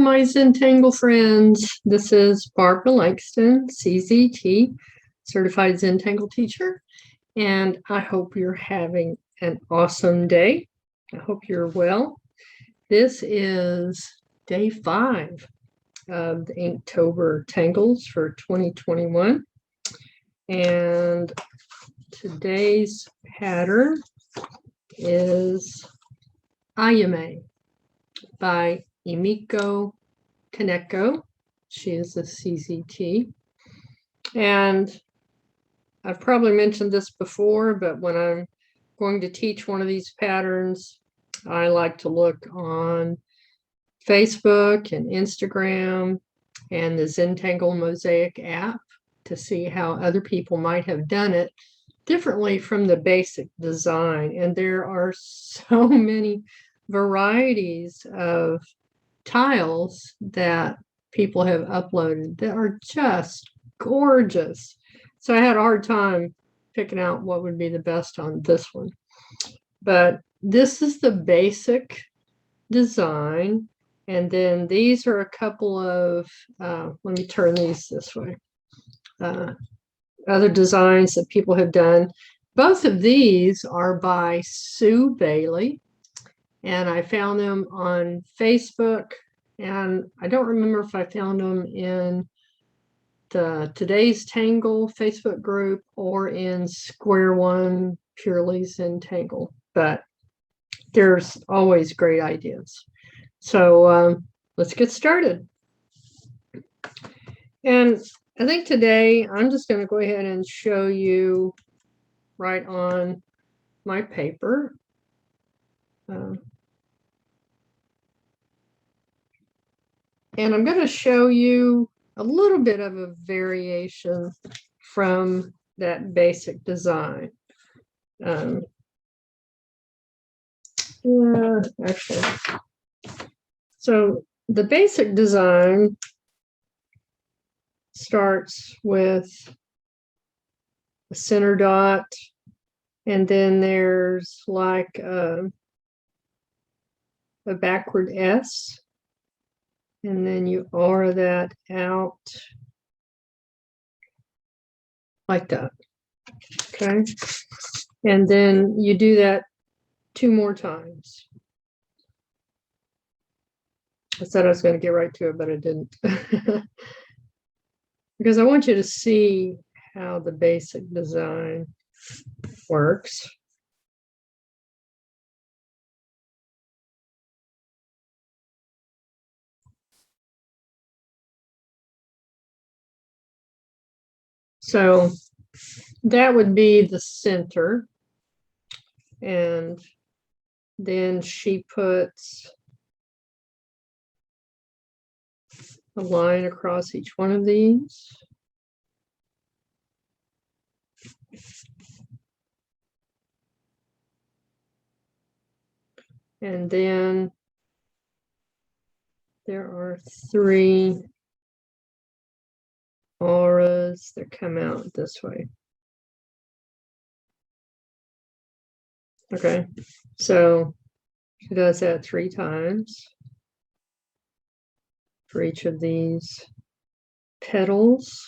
my Zentangle friends. This is Barbara Langston, CZT, Certified Zentangle Teacher, and I hope you're having an awesome day. I hope you're well. This is day 5 of the Inktober Tangles for 2021, and today's pattern is Ayame by Emiko, Kaneko. She is a CZT. And I've probably mentioned this before, but when I'm going to teach one of these patterns, I like to look on Facebook and Instagram and the Zentangle Mosaic app to see how other people might have done it differently from the basic design. And there are so many varieties of tiles that people have uploaded that are just gorgeous. So I had a hard time picking out what would be the best on this one. But this is the basic design. And then these are a couple of, let me turn these this way, other designs that people have done. Both of these are by Sue Bailey. And I found them on Facebook, and I don't remember if I found them in the Today's Tangle Facebook group or in Square One Purely Zentangle, but there's always great ideas. So let's get started. And I think today I'm just going to go ahead and show you right on my paper. And I'm going to show you a little bit of a variation from that basic design. Actually, so the basic design starts with a center dot, and then there's like a backward S. And then you aura that out like that. Okay. And then you do that 2 more times. I said I was going to get right to it, but I didn't. Because I want you to see how the basic design works. So that would be the center. And then she puts a line across each one of these. And then there are 3 auras that come out this way. Okay, so she does that 3 times for each of these petals.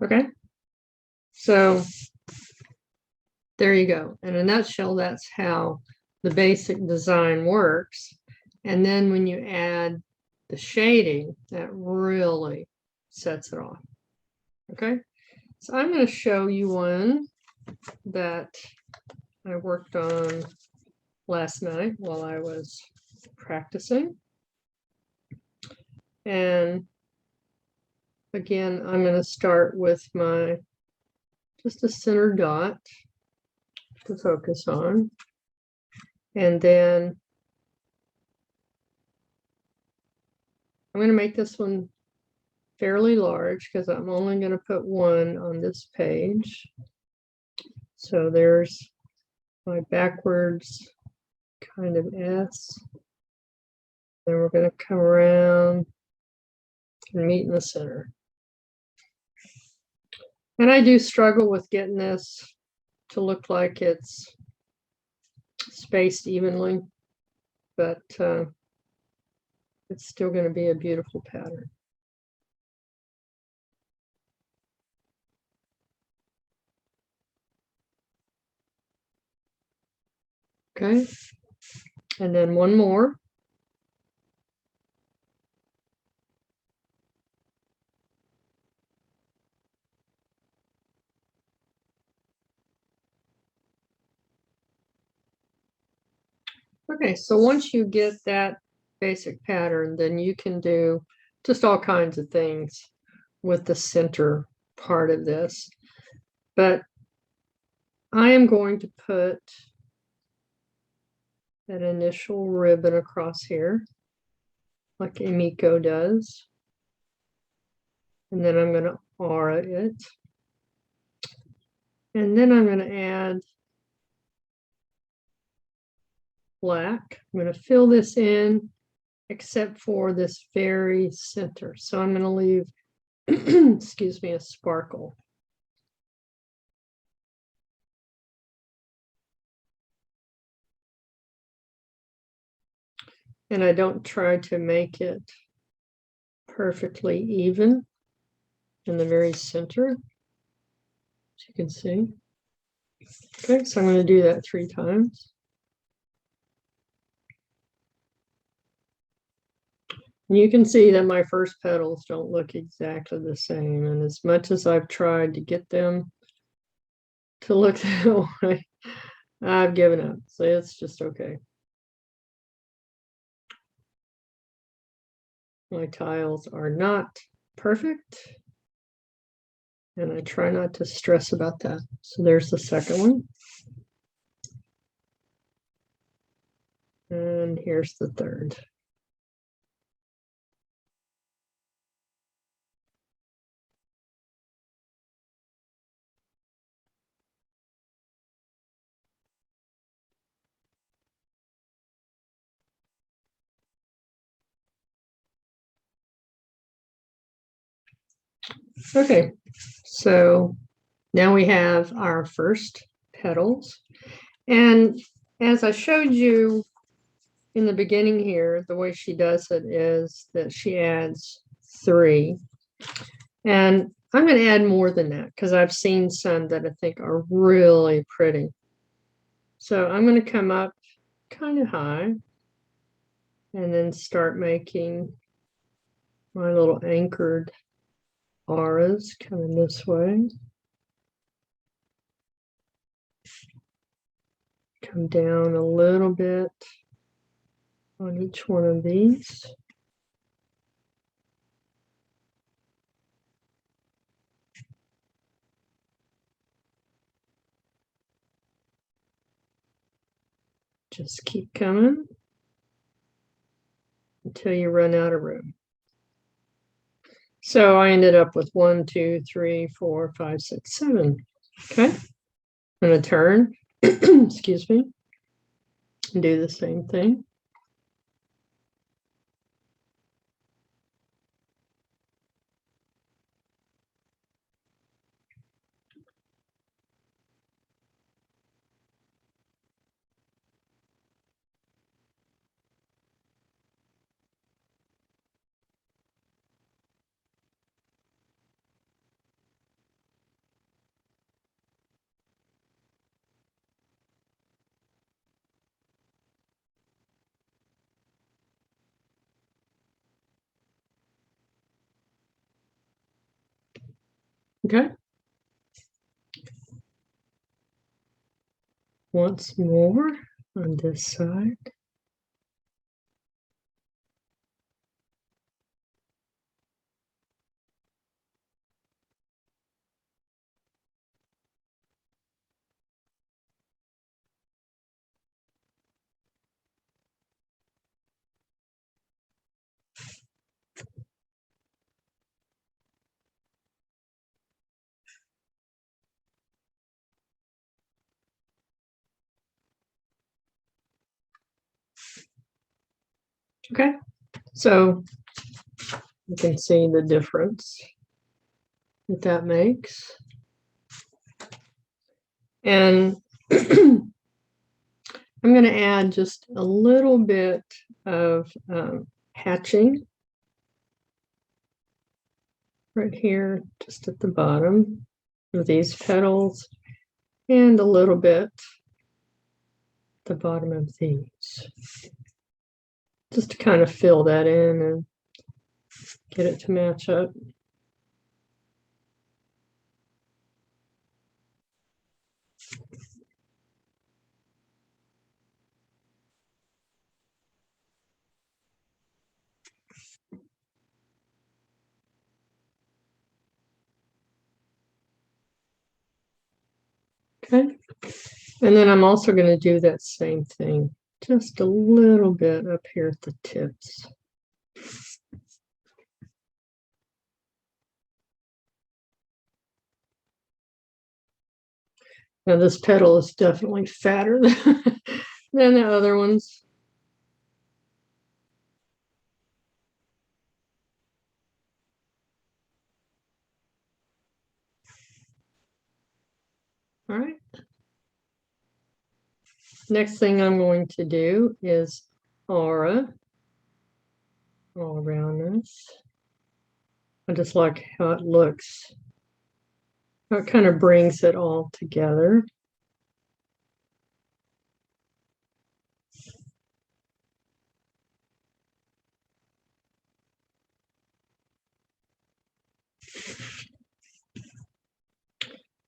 Okay, so there you go. In a nutshell, that's how the basic design works. And then when you add the shading, that really sets it off. Okay, so I'm going to show you one that I worked on last night while I was practicing. And again, I'm going to start with my just a center dot to focus on. And then I'm going to make this one fairly large because I'm only going to put 1 on this page. So there's my backwards kind of S. Then we're going to come around can meet in the center. And I do struggle with getting this to look like it's spaced evenly, but it's still going to be a beautiful pattern. Okay, and then one more. Okay, so once you get that basic pattern, then you can do just all kinds of things with the center part of this. But I am going to put an initial ribbon across here, like Emiko does. And then I'm going to aura it. And then I'm going to add black. I'm going to fill this in, except for this very center. So I'm going to leave, excuse me, a sparkle. And I don't try to make it perfectly even in the very center, as you can see. Okay, so I'm going to do that 3 times. And you can see that my first petals don't look exactly the same. And as much as I've tried to get them to look that way, I've given up. So it's just okay. My tiles are not perfect, and I try not to stress about that. So there's the second one. And here's the third. Okay, so now we have our first petals. And as I showed you in the beginning here, the way she does it is that she adds 3. And I'm going to add more than that because I've seen some that I think are really pretty. So I'm going to come up kind of high and then start making my little anchored auras coming this way. Come down a little bit on each one of these. Just keep coming until you run out of room. So I ended up with 1, 2, 3, 4, 5, 6, 7. Okay, I'm going to turn, excuse me, and do the same thing. Okay. Once more on this side. Okay, so You can see the difference that makes. And I'm going to add just a little bit of hatching right here, just at the bottom of these petals, and a little bit at the bottom of these, just to kind of fill that in and get it to match up. Okay, and then I'm also going to do that same thing, just a little bit up here at the tips. Now this petal is definitely fatter than the other ones. All right. Next thing I'm going to do is aura all around this. I just like how it looks. It kind of brings it all together.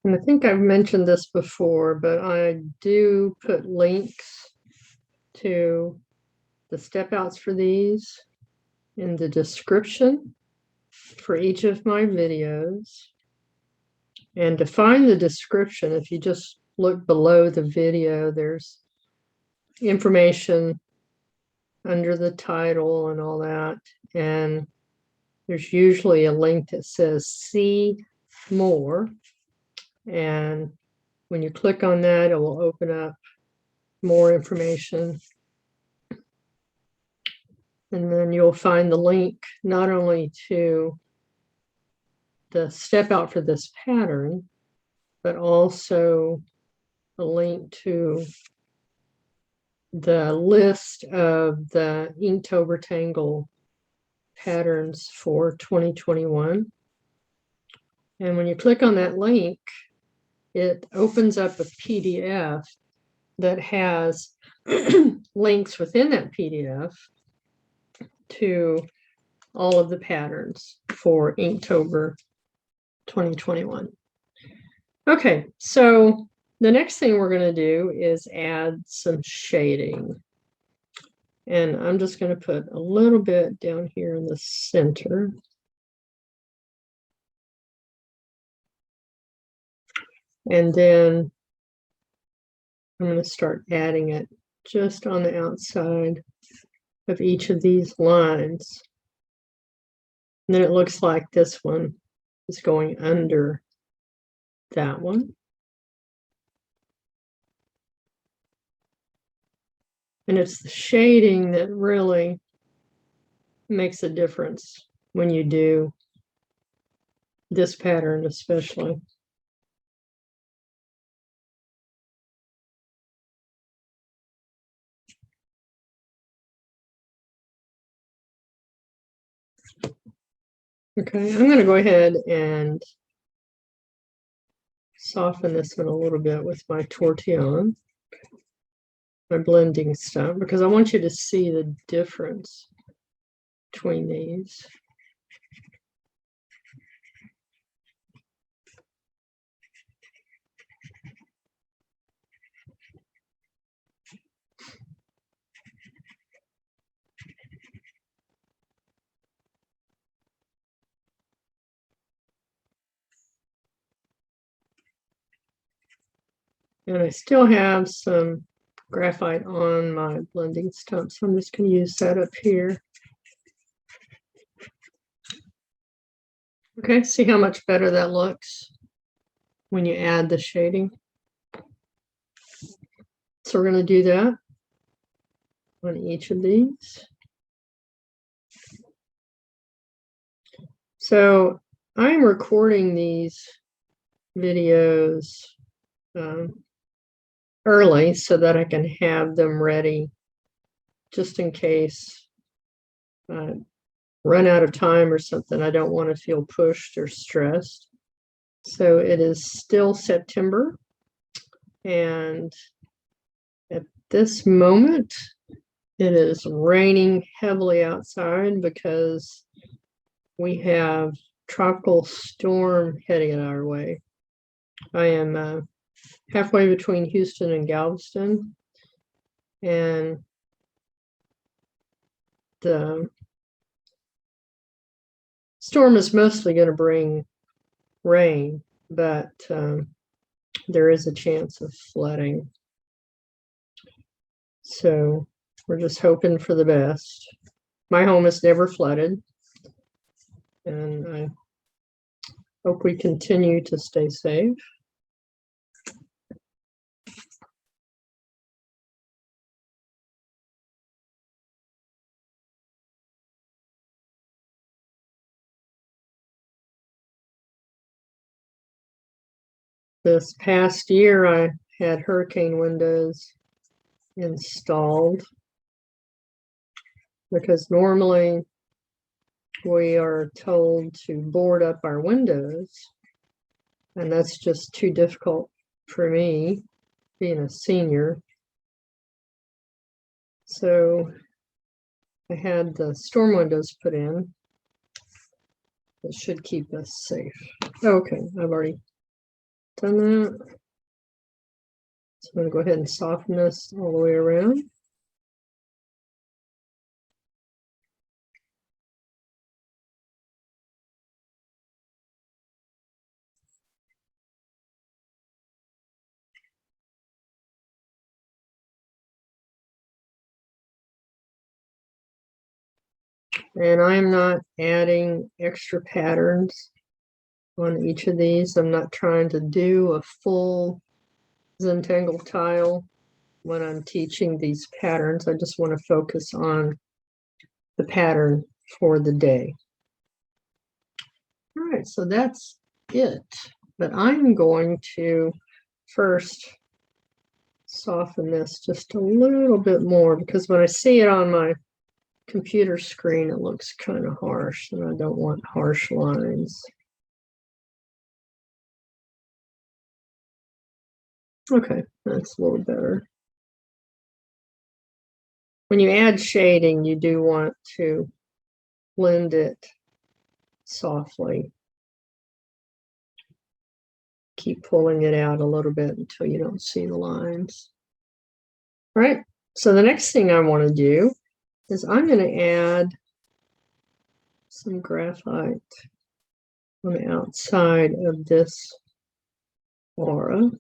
And I think I've mentioned this before, but I do put links to the step outs for these in the description for each of my videos. And to find the description, if you just look below the video, there's information under the title and all that. And there's usually a link that says see more. And when you click on that, it will open up more information. And then you'll find the link not only to the step out for this pattern, but also a link to the list of the Inktober Tangle patterns for 2021. And when you click on that link, it opens up a PDF that has links within that PDF to all of the patterns for Inktober 2021. Okay, so the next thing we're going to do is add some shading. And I'm just going to put a little bit down here in the center. And then I'm going to start adding it just on the outside of each of these lines. And then it looks like this one is going under that one. And it's the shading that really makes a difference when you do this pattern especially. Okay, I'm going to go ahead and soften this one a little bit with my tortillon, my blending stuff, because I want you to see the difference between these. And I still have some graphite on my blending stump, so I'm just going to use that up here. Okay, see how much better that looks when you add the shading. So we're going to do that on each of these. So I'm recording these videos early so that I can have them ready just in case I run out of time or something. I don't want to feel pushed or stressed. So it is still September, and at this moment it is raining heavily outside because we have tropical storm heading our way. I am halfway between Houston and Galveston, and the storm is mostly going to bring rain, but there is a chance of flooding. So we're just hoping for the best. My home is never flooded, and I hope we continue to stay safe. This past year, I had hurricane windows installed because normally we are told to board up our windows, and that's just too difficult for me, being a senior. So I had the storm windows put in. It should keep us safe. Okay, I've already done that. So I'm going to go ahead and soften this all the way around. And I'm not adding extra patterns on each of these. I'm not trying to do a full Zentangle tile when I'm teaching these patterns. I just want to focus on the pattern for the day. All right, so that's it. But I'm going to first soften this just a little bit more, because when I see it on my computer screen, it looks kind of harsh, and I don't want harsh lines. Okay, that's a little better. When you add shading, you do want to blend it softly. Keep pulling it out a little bit until you don't see the lines. All right, so the next thing I want to do is I'm going to add some graphite on the outside of this aura.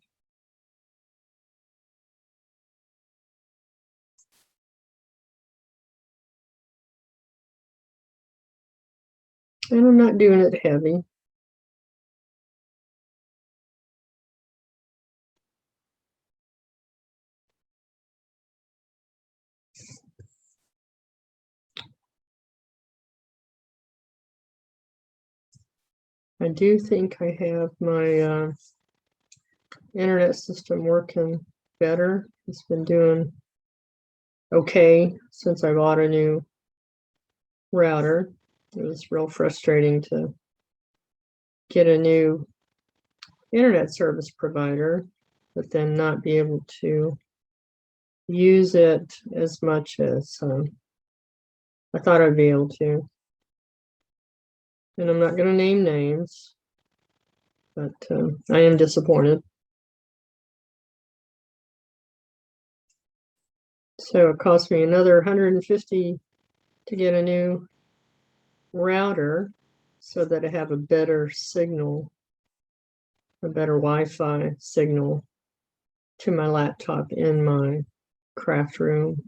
And I'm not doing it heavy. I do think I have my internet system working better. It's been doing okay since I bought a new router. It was real frustrating to get a new internet service provider, but then not be able to use it as much as I thought I'd be able to. And I'm not going to name names, but I am disappointed. So it cost me another $150 to get a new router so that I have a better signal, a better Wi-Fi signal to my laptop in my craft room.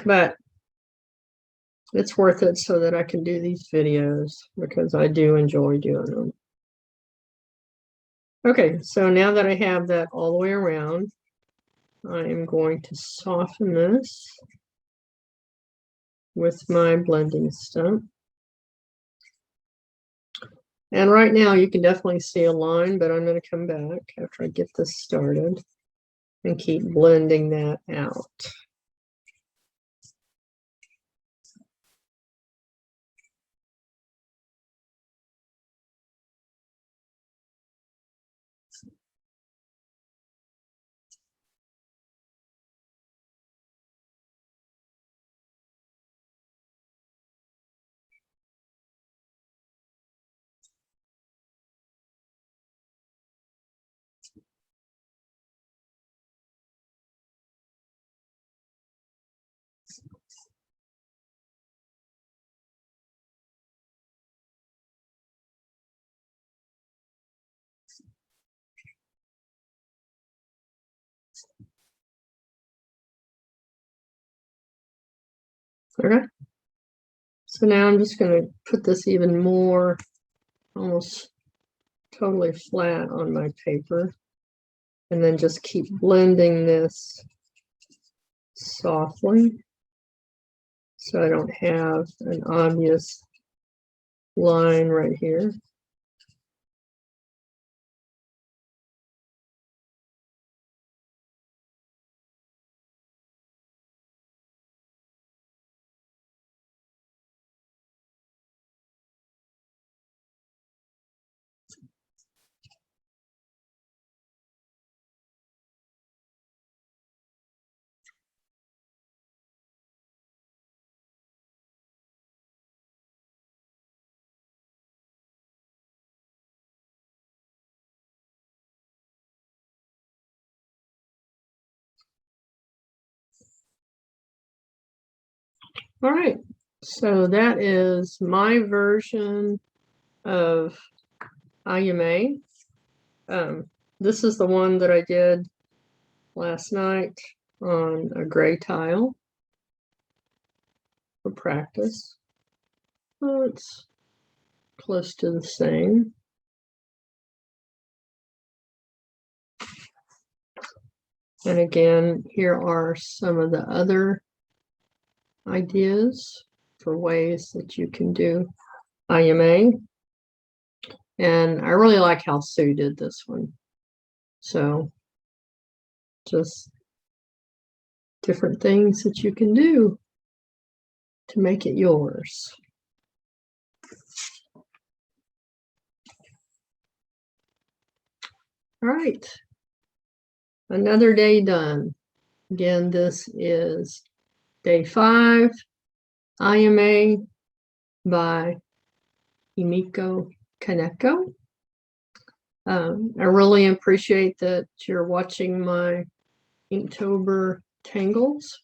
But it's worth it so that I can do these videos, because I do enjoy doing them. Okay, so now that I have that all the way around, I am going to soften this with my blending stump. And right now you can definitely see a line, but I'm going to come back after I get this started and keep blending that out. Okay. So now I'm just going to put this even more, almost totally flat on my paper, and then just keep blending this softly so I don't have an obvious line right here. All right, so that is my version of Ayame. This is the one that I did last night on a gray tile for practice. Oh, it's close to the same. And again, here are some of the other ideas for ways that you can do Ayame. And I really like how Sue did this one. So just different things that you can do to make it yours. All right, another day done. Again, this is day 5, Ayame by Emiko Kaneko. I really appreciate that you're watching my Inktober Tangles.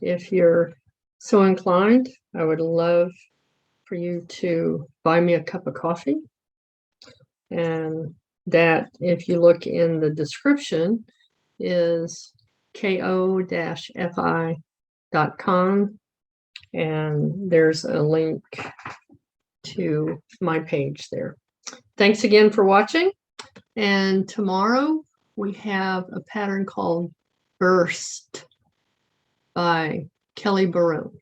If you're so inclined, I would love for you to buy me a cup of coffee. And that, if you look in the description, is ko-fi.com. And there's a link to my page there. Thanks again for watching. And tomorrow we have a pattern called Burst by Kelly Barone.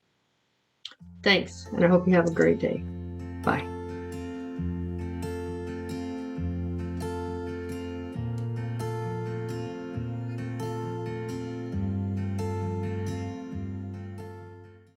Thanks, and I hope you have a great day. Bye.